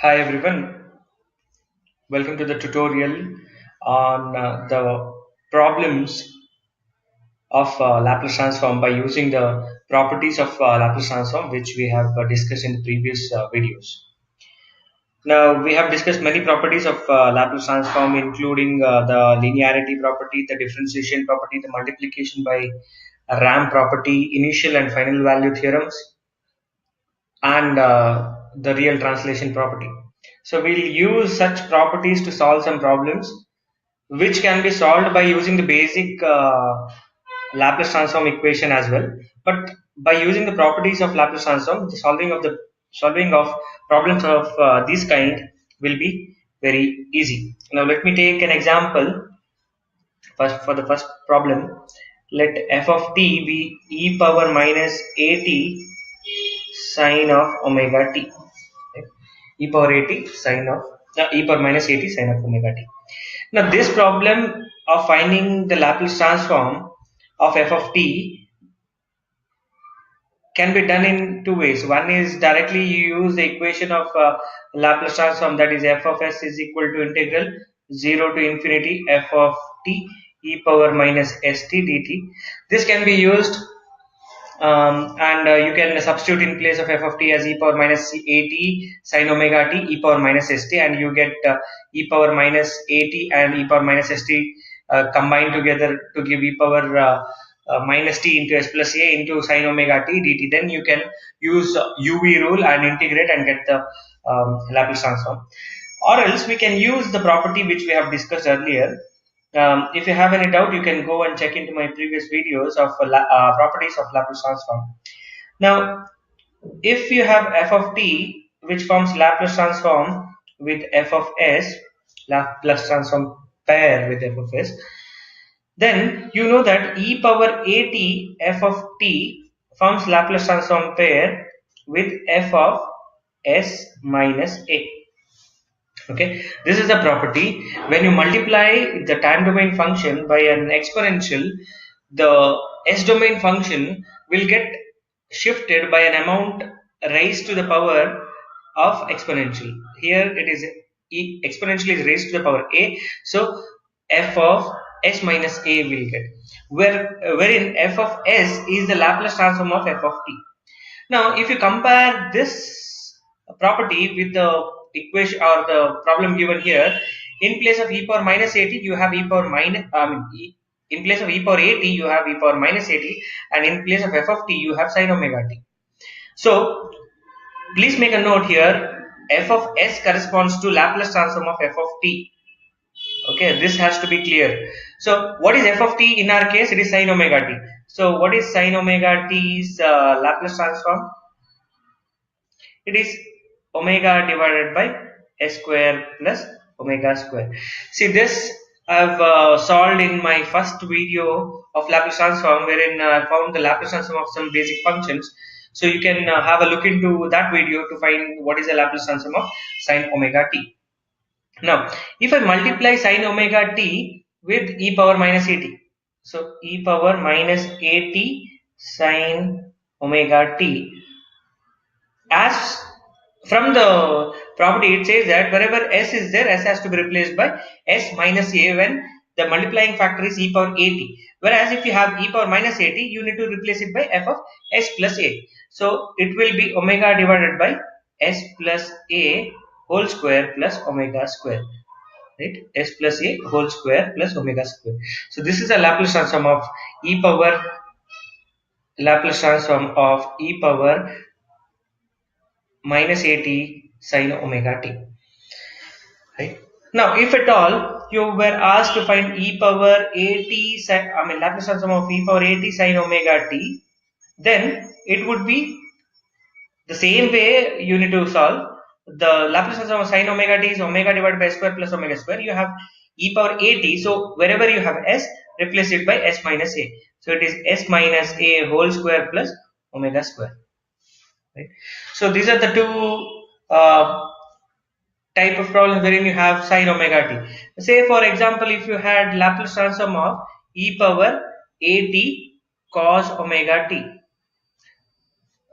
Hi everyone, welcome to the tutorial on the problems of Laplace transform by using the properties of Laplace transform, which we have discussed in the previous videos. Now we have discussed many properties of Laplace transform, including the linearity property, the differentiation property, the multiplication by RAM property, initial and final value theorems, and the real translation property. So we'll use such properties to solve some problems which can be solved by using the basic Laplace transform equation as well. But by using the properties of Laplace transform, the solving of problems of this kind will be very easy. Now let me take an example. First, for the first problem, let f of t be e power minus at sine of omega t. Okay. E power at sine of e power minus at sine of omega t. Now this problem of finding the Laplace transform of f of t can be done in two ways. One is directly you use the equation of Laplace transform, that is f of s is equal to integral 0 to infinity f of t e power minus st dt. This can be used and you can substitute in place of f of t as e power minus at sine omega t e power minus st, and you get e power minus at and e power minus st combined together to give e power minus t into s plus a into sine omega t dt. Then you can use uv rule and integrate and get the Laplace transform. Or else we can use the property which we have discussed earlier. If you have any doubt, you can go and check into my previous videos of properties of Laplace transform. Now, if you have f of t which forms Laplace transform with f of s, Laplace transform pair with f of s, then you know that e power at f of t forms Laplace transform pair with f of s minus a. Okay, this is the property. When you multiply the time domain function by an exponential, the s domain function will get shifted by an amount raised to the power of exponential. Here it is exponential is raised to the power a, so f of s minus a will get, wherein f of s is the Laplace transform of f of t. Now, if you compare this property with the equation or the problem given here, in place of e power minus at, you have e power minus. In place of e power at, you have e power minus at, and in place of f of t, you have sine omega t. So, please make a note here. F of s corresponds to Laplace transform of f of t. Okay, this has to be clear. So, what is f of t in our case? It is sine omega t. So, what is sine omega t's Laplace transform? It is omega divided by s square plus omega square. See, this I've solved in my first video of Laplace transform, wherein I found the Laplace transform of some basic functions. So you can have a look into that video to find what is the Laplace transform of sine omega t. Now, if I multiply sine omega t with e power minus at, so e power minus at sine omega t, as from the property it says that wherever s is there, s has to be replaced by s minus a when the multiplying factor is e power at. Whereas if you have e power minus at, you need to replace it by f of s plus a. So it will be omega divided by s plus a whole square plus omega square. Right? S plus a whole square plus omega square. So this is a Laplace transform of e power minus at sine omega t. Right? Now, if at all you were asked to find e power at Laplace transform of e power at sine omega t, then it would be the same way you need to solve. The Laplace transform of sine omega t is omega divided by s square plus omega square. You have e power at, so wherever you have s, replace it by s minus a. So it is s minus a whole square plus omega square. Right? So these are the two type of problem wherein you have sine omega t. Say for example, if you had Laplace transform of e power at cos omega t.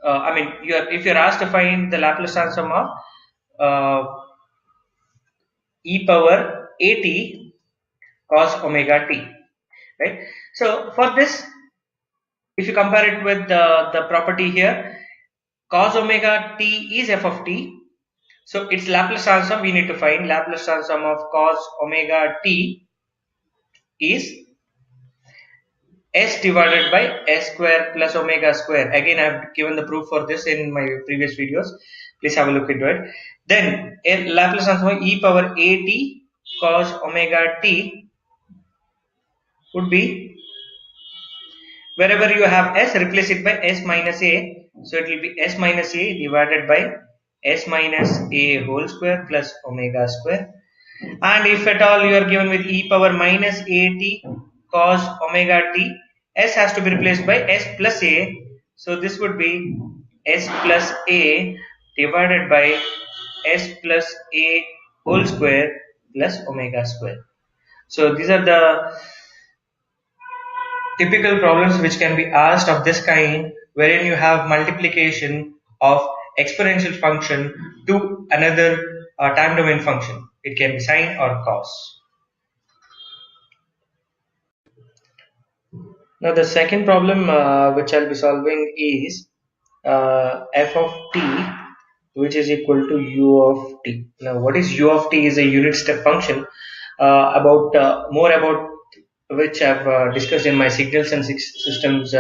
If you're asked to find the Laplace transform of uh, e power at cos omega t, right? So for this, if you compare it with the property here, cos omega t is f of t. So its Laplace transform we need to find. Laplace transform of cos omega t is s divided by s square plus omega square. Again, I have given the proof for this in my previous videos. Please have a look into it. Then Laplace transform e power at cos omega t would be, wherever you have s, replace it by s minus a. So it will be s minus a divided by s minus a whole square plus omega square. And if at all you are given with e power minus at cos omega t, s has to be replaced by s plus a. So this would be s plus a divided by s plus a whole square plus omega square. So these are the typical problems which can be asked of this kind, wherein you have multiplication of exponential function to another time domain function. It can be sine or cos. Now the second problem which I'll be solving is f of t, which is equal to u of t. Now what is u of t? Is a unit step function, about more about which I've discussed in my signals and systems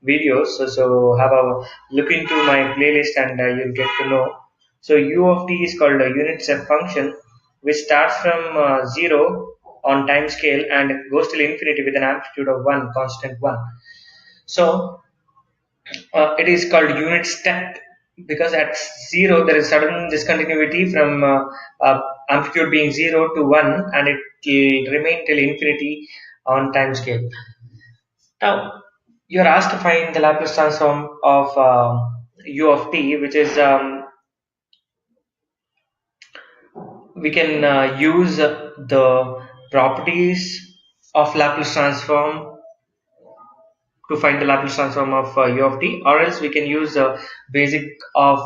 videos. So have a look into my playlist and you'll get to know. So u of t is called a unit step function which starts from 0 on time scale and goes till infinity with an amplitude of 1, constant 1. So it is called unit step because at 0 there is sudden discontinuity from amplitude being 0 to 1, and it will remain till infinity on time scale. Now you are asked to find the Laplace transform of u of t, which is we can use the properties of Laplace transform to find the Laplace transform of u of t, or else we can use the basic of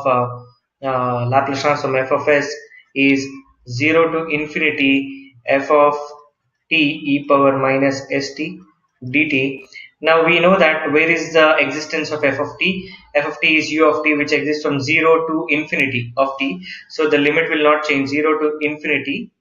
Laplace transform f of s is 0 to infinity f of t e power minus st dt. Now we know that where is the existence of f of t? F of t is u of t, which exists from 0 to infinity of t. So the limit will not change. 0 to infinity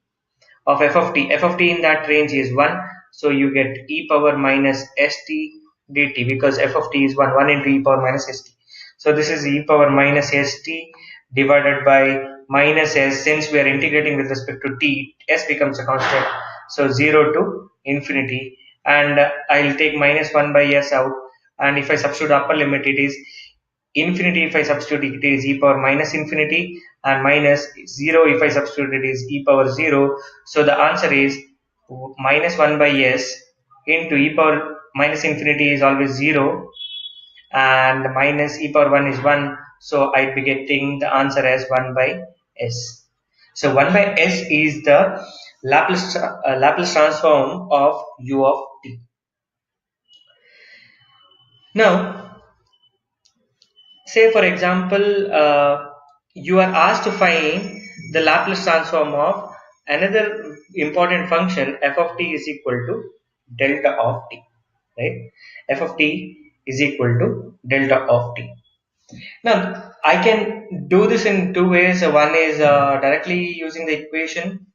of f of t. F of t in that range is 1. So you get e power minus st dt, because f of t is 1. 1 into e power minus st. So this is e power minus st divided by minus s. Since we are integrating with respect to t, s becomes a constant. So 0 to infinity. And I'll take minus 1 by s out. And if I substitute upper limit, it is infinity. If I substitute it is e power minus infinity, and minus 0 if I substitute it is e power 0. So the answer is minus 1 by s into e power minus infinity is always 0, and minus e power 1 is 1. So I'd be getting the answer as 1 by s. So 1 by s is the Laplace transform of u of t. Now say for example you are asked to find the Laplace transform of another important function f of t is equal to delta of t, right? F of t is equal to delta of t. Now I can do this in two ways. One is directly using the equation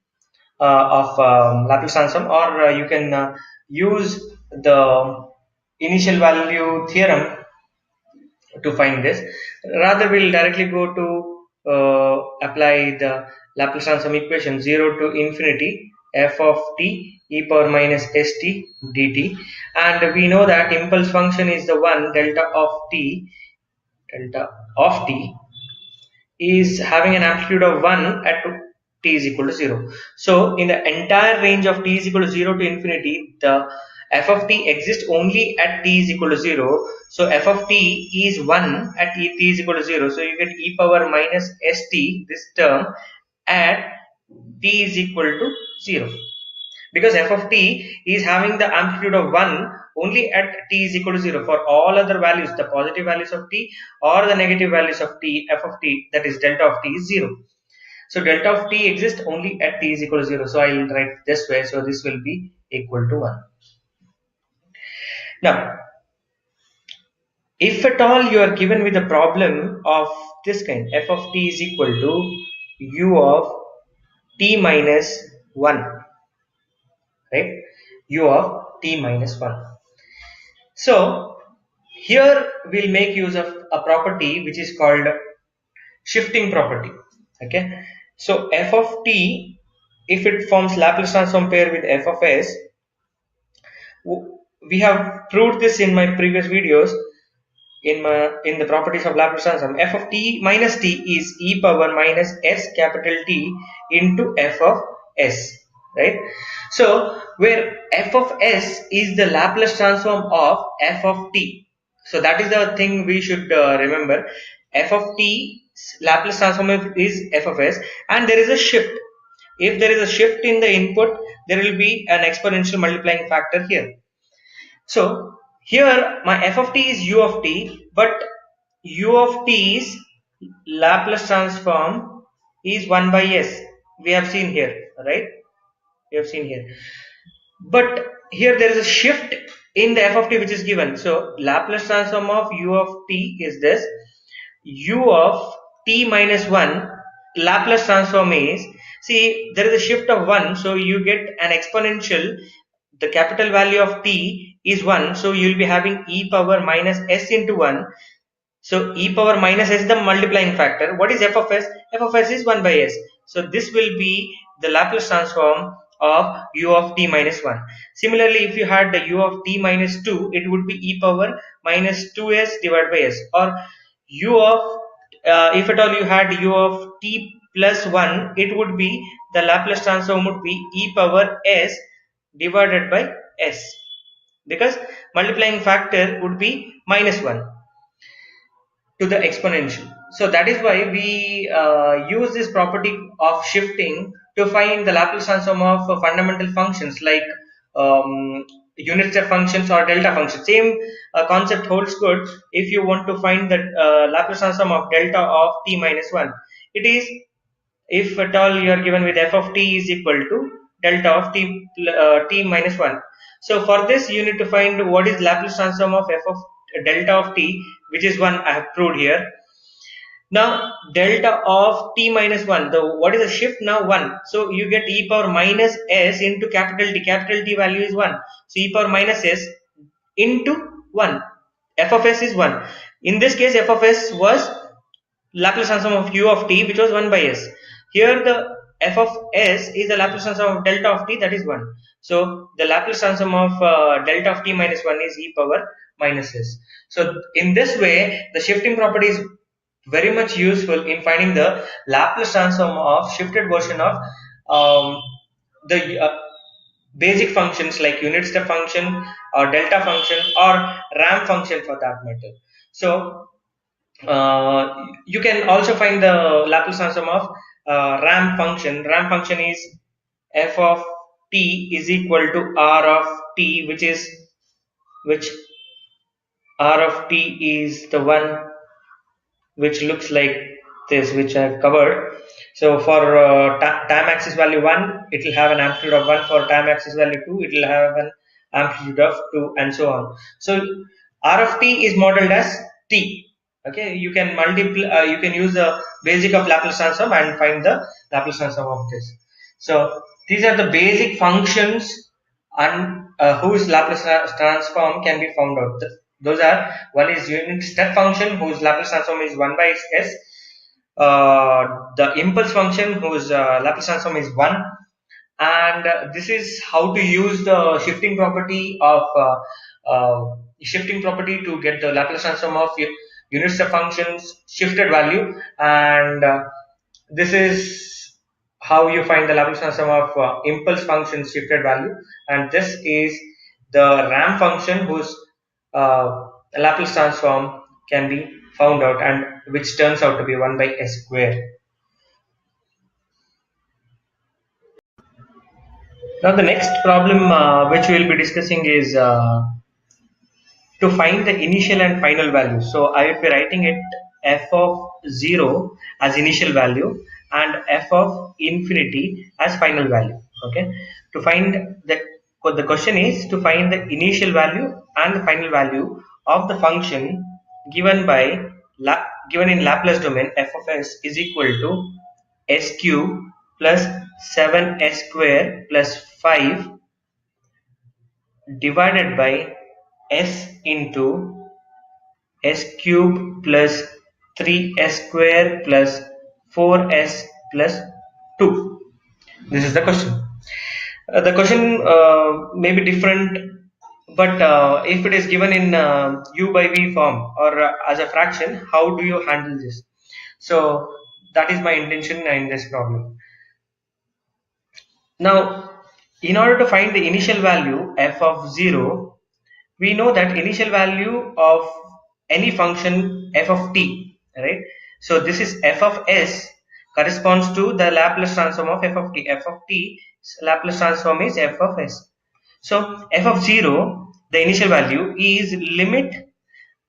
of Laplace transform, or you can use the initial value theorem to find this. Rather, we'll directly go to apply the Laplace transform equation. 0 to infinity f of t e power minus st dt, and we know that impulse function is the one delta of t is having an amplitude of 1 at t is equal to 0. So in the entire range of t is equal to 0 to infinity, the f of t exists only at t is equal to 0. So f of t is 1 at t is equal to 0. So you get e power minus st, this term, at t is equal to 0. Because f of t is having the amplitude of 1 only at t is equal to 0. For all other values, the positive values of t or the negative values of t, f of t, that is delta of t, is 0. So delta of t exists only at t is equal to 0. So I will write this way. So this will be equal to 1. Now, if at all you are given with a problem of this kind, f of t is equal to u of t minus 1, right? U of t minus 1. So here we'll make use of a property which is called shifting property. Okay. So f of t, if it forms Laplace transform pair with f of s, we have proved this in my previous videos. In the properties of Laplace transform, f of t minus t is e power minus s capital T into f of s, right? So where f of s is the Laplace transform of f of t, so that is the thing we should remember. F of t Laplace transform is f of s, and there is a shift. If there is a shift in the input, there will be an exponential multiplying factor here. So here my f of t is u of t, but u of t's Laplace transform is 1 by s. We have seen here, right? We have seen here. But here there is a shift in the f of t which is given. So Laplace transform of u of t is this. U of t minus 1 Laplace transform is, see, there is a shift of 1, so you get an exponential. The capital value of t is 1, so you will be having e power minus s into 1. So e power minus s is the multiplying factor. What is f of s? F of s is 1 by s. So this will be the Laplace transform of u of t minus 1. Similarly, if you had the u of t minus 2, it would be e power minus 2s divided by s. Or u of, if at all you had u of t plus 1, it would be, the Laplace transform would be e power s divided by s, because multiplying factor would be minus 1 to the exponential. So that is why we use this property of shifting to find the Laplace transform of fundamental functions like unit step functions or delta functions. Same concept holds good if you want to find the Laplace transform of delta of t minus 1. It is, if at all you are given with f of t is equal to delta of t minus 1. So for this you need to find what is Laplace transform of f of delta of t, which is 1. I have proved here. Now delta of t minus 1, the what is the shift now? 1. So you get e power minus s into capital T. Capital T value is 1. So e power minus s into 1. F of s is 1. In this case, f of s was Laplace transform of u of t, which was 1 by s. Here the f of s is the Laplace transform of delta of t, that is 1. So the Laplace transform of delta of t minus 1 is e power minus s. So in this way, the shifting property is very much useful in finding the Laplace transform of shifted version of the basic functions like unit step function or delta function or ramp function for that matter. So you can also find the Laplace transform of ramp function. Ramp function is f of t is equal to r of t, which r of t is the one which looks like this, which I've covered. So for time axis value 1, it will have an amplitude of 1. For time axis value 2, it will have an amplitude of 2, and so on. So r of t is modeled as t. Okay, you can multiply, you can use the basic of Laplace transform and find the Laplace transform of this. So these are the basic functions and whose Laplace transform can be found out. Those are, one is unit step function whose Laplace transform is 1 by s, the impulse function whose Laplace transform is 1, and this is how to use the shifting property of to get the Laplace transform of unit step functions shifted value, and this is how you find the Laplace transform of impulse function shifted value, and this is the ramp function whose Laplace transform can be found out, and which turns out to be 1 by s square. Now the next problem which we will be discussing is to find the initial and final value. So I will be writing it f of 0 as initial value and f of infinity as final value. Okay, to find the question is to find the initial value and the final value of the function given by given in Laplace domain. F of s is equal to s cube plus 7s square plus 5 divided by s into s cube plus 3s square plus 4s plus 2. This is the question. The question may be different, but if it is given in u by v form or as a fraction, how do you handle this? So that is my intention in this problem. Now, in order to find the initial value f of 0, we know that initial value of any function f of t, right? So this is f of s corresponds to the Laplace transform of f of t. F of t Laplace transform is f of s. So f of 0, the initial value is limit.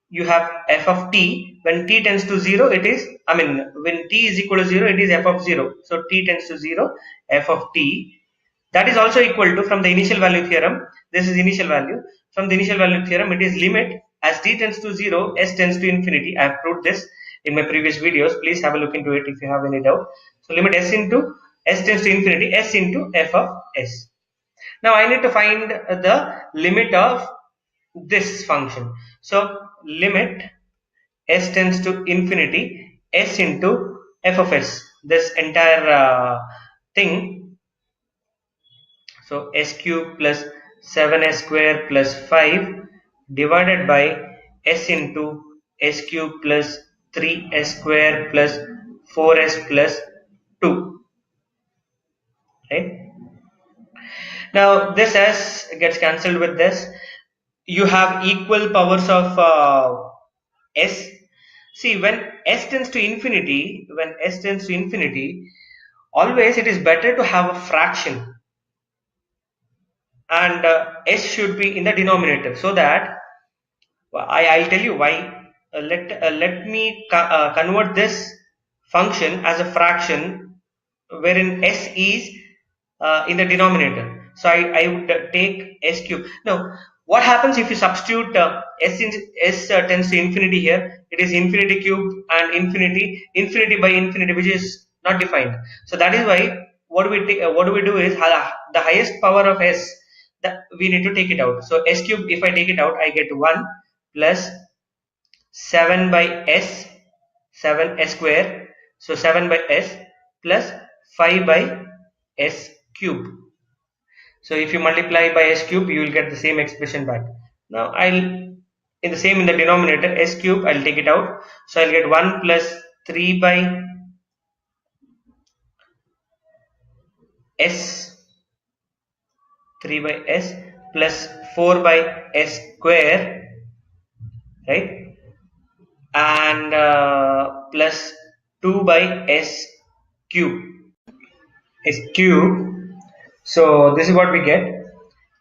You have f of t when t tends to 0, it is, I mean, when t is equal to 0, it is f of 0. So t tends to 0, f of t, that is also equal to, from the initial value theorem, this is initial value, from the initial value theorem it is limit as t tends to 0, s tends to infinity. I have proved this in my previous videos. Please have a look into it if you have any doubt. So limit s tends to infinity, s into f of s. Now I need to find the limit of this function. So limit s tends to infinity, s into f of s, this entire thing. So s cube plus 7s square plus 5 divided by s into s cube plus 3s square plus 4s plus 2, right? Now this s gets cancelled with this. You have equal powers of s. See, when s tends to infinity, always it is better to have a fraction, and s should be in the denominator, so that I'll tell you why. Let me convert this function as a fraction wherein s is in the denominator. So I would take s cube. Now, what happens if you substitute s tends to infinity here? It is infinity cubed and infinity by infinity, which is not defined. So that is why what do we do is the highest power of s, that we need to take it out. So s cube, if I take it out, I get 1 plus 7 by s, 7s square. So 7 by s plus 5 by s cube. So if you multiply by s cube, you will get the same expression back. Now in the denominator, s cube, I'll take it out. So I'll get 1 plus 3 by s, 3 by s plus 4 by s square, right? And plus 2 by s cube. S cube. So this is what we get.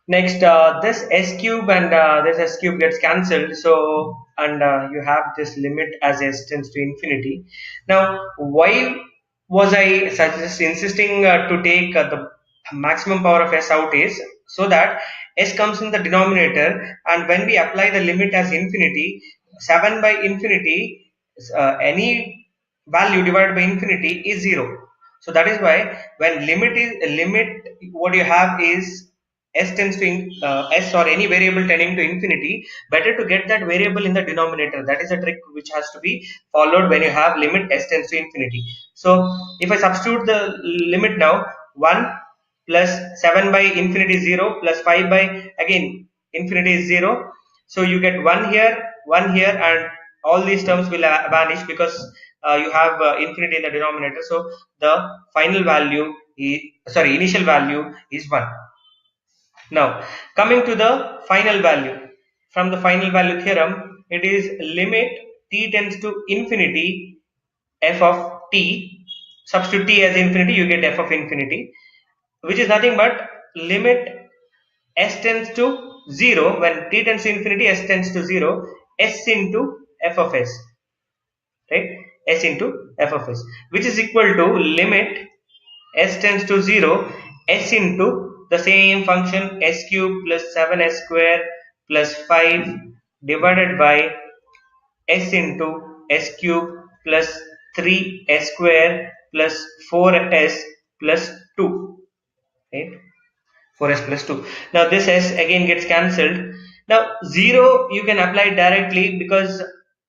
Next, this s cube and this s cube gets cancelled. So, and you have this limit as s tends to infinity. Now, why was I insisting to take the maximum power of s out is so that s comes in the denominator, and when we apply the limit as infinity, 7 by infinity, any value divided by infinity is 0. So that is why when limit, what you have is s tends to s or any variable tending to infinity, better to get that variable in the denominator. That is a trick which has to be followed when you have limit s tends to infinity. So if I substitute the limit now, 1 plus 7 by infinity is 0 plus 5 by again infinity is 0. So you get 1 here, and all these terms will vanish because you have infinity in the denominator. So the final value is, sorry, initial value is 1. Now, coming to the final value. From the final value theorem, it is limit t tends to infinity f of t. Substitute t as infinity, you get f of infinity, which is nothing but limit s tends to 0. When t tends to infinity, s tends to 0, s into f of s, right? S into f of s, which is equal to limit s tends to 0 s into the same function s cube plus 7s square plus 5 divided by s into s cube plus 3s square plus 4s plus 2, right? 4s plus 2. Now this s again gets cancelled. Now 0 you can apply directly, because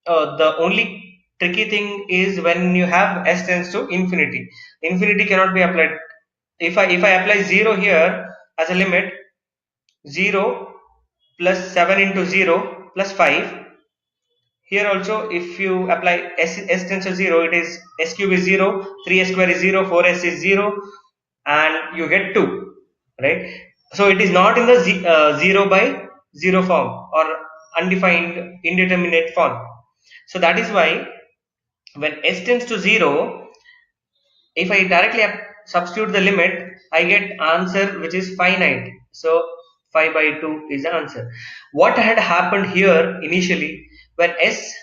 the only tricky thing is when you have s tends to infinity. Infinity cannot be applied. If I apply 0 here as a limit, 0 plus 7 into 0 plus 5. Here also, if you apply s tends to 0, it is s cube is 0, 3s square is 0, 4s is 0, and you get 2, right? So it is not in the 0 by 0 form or undefined indeterminate form. So that is why when s tends to 0, if I directly substitute the limit, I get answer which is finite. So 5 by 2 is the answer. What had happened here initially, when s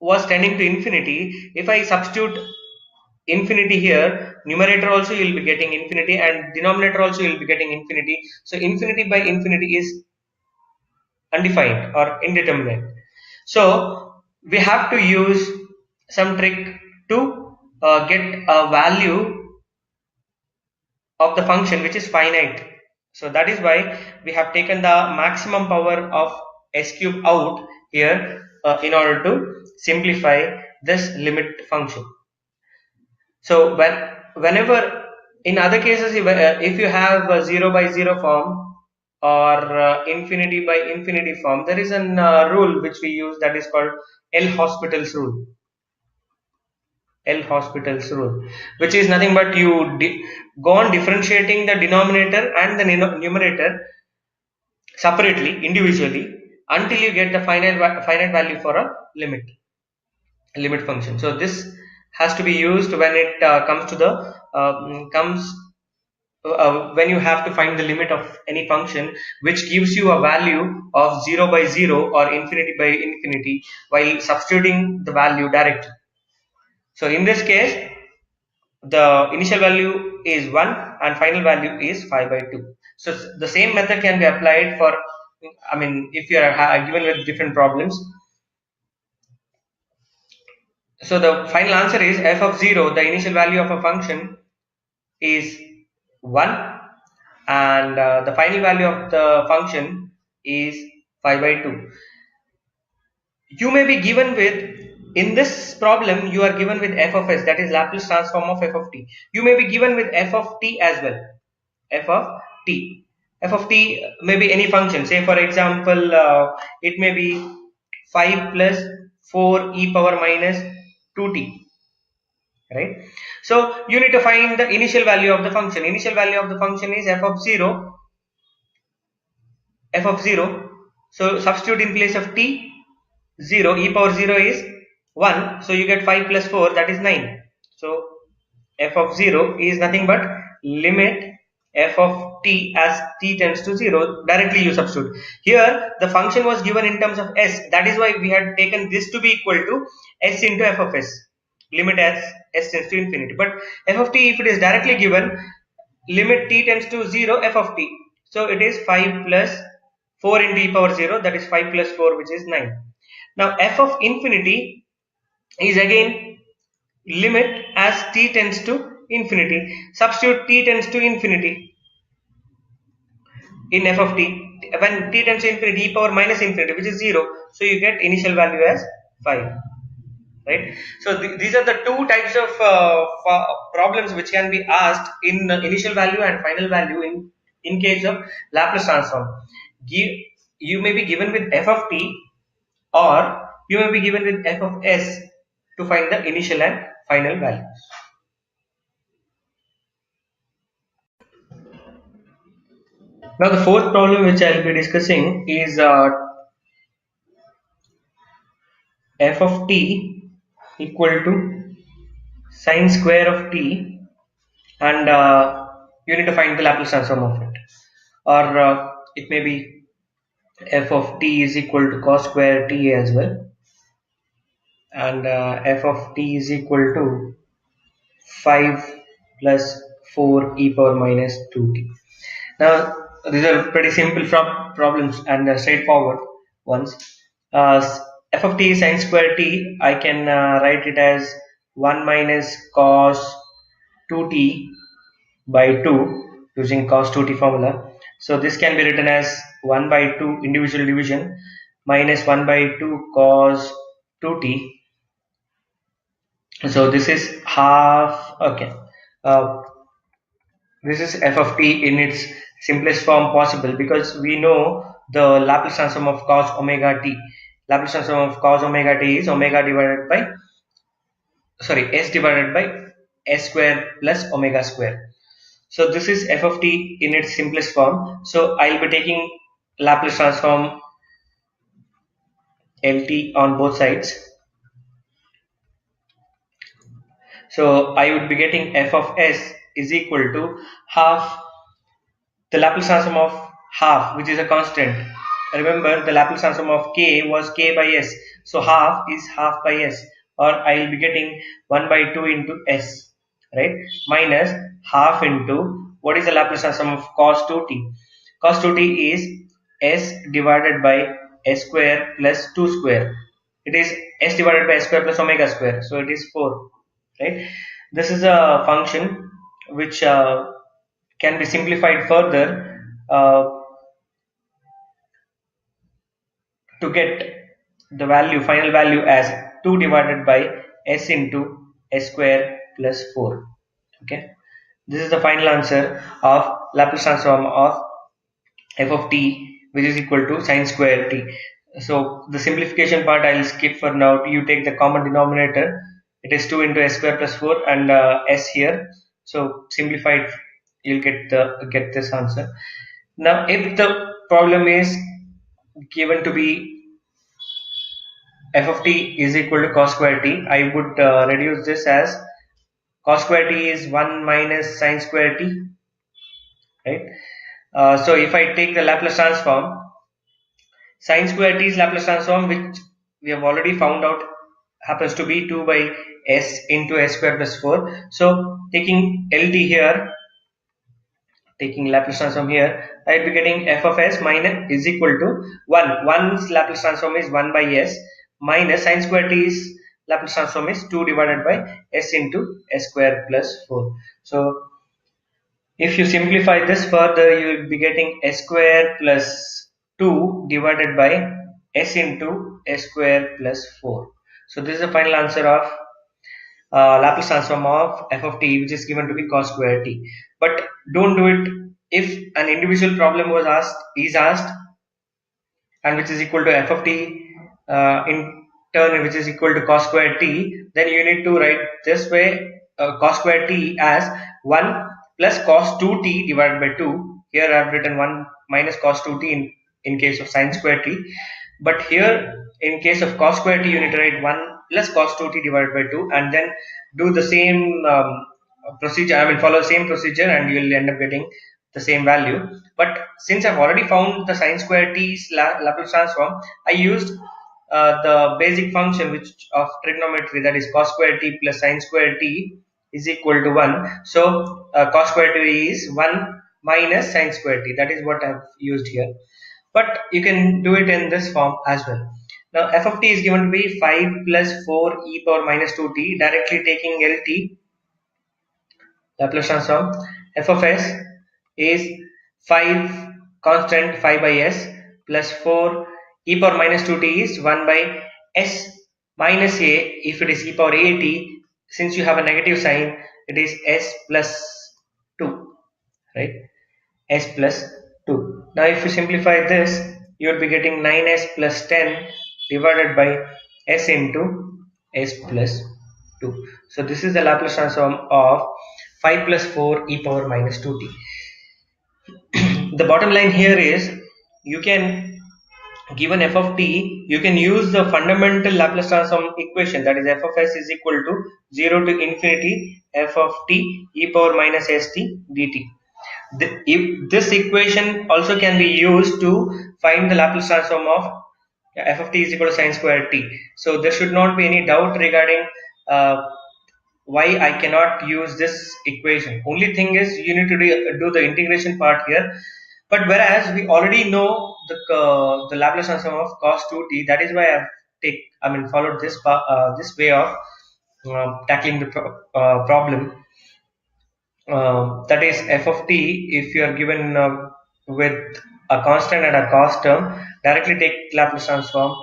was tending to infinity, if I substitute infinity here, numerator also you will be getting infinity and denominator also you will be getting infinity. So infinity by infinity is undefined or indeterminate. So we have to use some trick to get a value of the function which is finite. So that is why we have taken the maximum power of s cube out here in order to simplify this limit function. So whenever in other cases, if you have a 0 by 0 form or infinity by infinity form, there is an rule which we use that is called L'Hospital's rule. L'Hospital's rule, which is nothing but you go on differentiating the denominator and the numerator separately, individually, until you get the finite value for a limit function. So this has to be used when it comes to the when you have to find the limit of any function which gives you a value of 0 by 0 or infinity by infinity while substituting the value directly. So in this case, the initial value is 1 and final value is 5 by 2. So the same method can be applied for, I mean, if you are given with different problems. So the final answer is f of 0, the initial value of a function is 1 and the final value of the function is 5 by 2. You may be given with, in this problem you are given with f of s, that is Laplace transform of f of t. You may be given with f of t as well. F of t. F of t may be any function. Say for example, it may be 5 plus 4 e power minus 2t. Right? So you need to find the initial value of the function. Initial value of the function is f of 0. F of 0. So substitute in place of t, 0, e power 0 is 1. So you get 5 plus 4, that is 9. So f of 0 is nothing but limit f of t as t tends to 0. Directly you substitute. Here the function was given in terms of s. That is why we had taken this to be equal to s into f of s. Limit as s tends to infinity. But f of t, if it is directly given, limit t tends to 0 f of t. So it is 5 plus 4 into e power 0, that is 5 plus 4, which is 9. Now f of infinity is again limit as t tends to infinity. Substitute t tends to infinity in f of t. When t tends to infinity, e power minus infinity, which is 0. So you get initial value as 5. Right? So these are the two types of problems which can be asked in initial value and final value in case of Laplace transform. You may be given with f of t, or you may be given with f of s to find the initial and final values. Now the fourth problem which I will be discussing is f of t equal to sine square of t, and you need to find the Laplace transform of it, or it may be f of t is equal to cos square t as well, and f of t is equal to 5 plus 4 e power minus 2t. Now these are pretty simple problems and straightforward ones. F of t sine square t, I can write it as 1 minus cos 2t by 2 using cos 2t formula. So this can be written as 1 by 2 individual division minus 1 by 2 cos 2t. So this is half. Okay. Uh, this is f of t in its simplest form possible, because we know the Laplace transform of cos omega t. Laplace transform of cos omega t is omega divided by, sorry, s divided by s square plus omega square. So this is f of t in its simplest form. So I'll be taking Laplace transform lt on both sides. So I would be getting f of s is equal to half the Laplace transform of half, which is a constant. Remember, the Laplace transform of k was k by s. So half is half by s, or I will be getting 1 by 2 into s, right? Minus half into, what is the Laplace transform of cos 2t? Cos 2t is s divided by s square plus 2 square. It is s divided by s square plus omega square. So it is 4, right? This is a function which can be simplified further to get the value, final value, as 2 divided by s into s square plus 4. Okay, this is the final answer of Laplace transform of f of t, which is equal to sine square t. So the simplification part I'll skip for now. You take the common denominator. It is 2 into s square plus 4 and s here. So simplified, you'll get this answer. Now, if the problem is given to be f of t is equal to cos square t, I would reduce this as cos square t is 1 minus sine square t, right? So if I take the Laplace transform, sine square t is Laplace transform, which we have already found out happens to be 2 by s into s square plus 4. So taking lt here, taking Laplace transform here, I will be getting f of s minus is equal to 1. 1's Laplace transform is 1 by s, minus sine square t's Laplace transform is 2 divided by s into s square plus 4. So if you simplify this further, you will be getting s square plus 2 divided by s into s square plus 4. So this is the final answer of Laplace transform of f of t, which is given to be cos square t. But don't do it if an individual problem is asked, and which is equal to f of t in turn, which is equal to cos square t. Then you need to write this way, cos square t as 1 plus cos 2t divided by 2. Here I have written 1 minus cos 2t in case of sine square t, but here in case of cos square t you need to write 1 plus cos 2t divided by 2, and then do the same procedure. I mean, follow the same procedure and you will end up getting the same value. But since I've already found the sine square t's Laplace transform, I used the basic function which of trigonometry, that is cos square t plus sine square t is equal to 1. So cos square t is 1 minus sine square t. That is what I've used here. But you can do it in this form as well. Now f of t is given to be 5 plus 4 e power minus 2t. Directly taking lt, Laplace transform, f of s is 5 constant 5 by s plus 4 e power minus 2t is 1 by s minus a. If it is e power a t, since you have a negative sign, it is s plus 2, right? S plus 2. Now if you simplify this, you would be getting 9s plus 10 divided by s into s plus 2. So this is the Laplace transform of 5 plus 4 e power minus 2t. The bottom line here is, you can, given f of t, you can use the fundamental Laplace transform equation, that is f of s is equal to 0 to infinity f of t e power minus st dt. If this equation also can be used to find the Laplace transform of f of t is equal to sine square t. So there should not be any doubt regarding why I cannot use this equation. Only thing is you need to do the integration part here. But whereas we already know the Laplace transform of cos 2t, that is why I mean followed this way of tackling the problem. That is f of t. If you are given with a constant and a cost term, directly take Laplace transform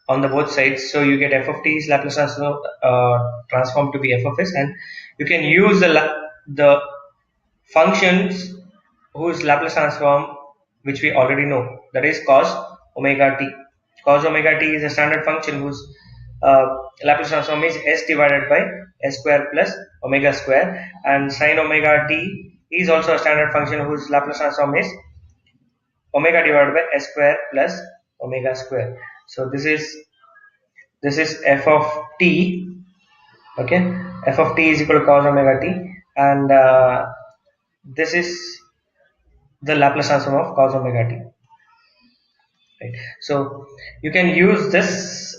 on the both sides, so you get f of t's Laplace transform to be f of s, and you can use the functions whose Laplace transform which we already know, that is cos omega t. Cos omega t is a standard function whose uh, Laplace transform is s divided by s square plus omega square, and sin omega t is also a standard function whose Laplace transform is omega divided by s square plus omega square. So this is f of t. Okay, f of t is equal to cos omega t, and this is the Laplace transform of cos omega t, right? So you can use this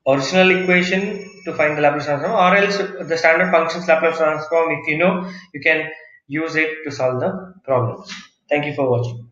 original equation to find the Laplace transform, or else the standard functions Laplace transform, if you know, you can use it to solve the problem. Thank you for watching.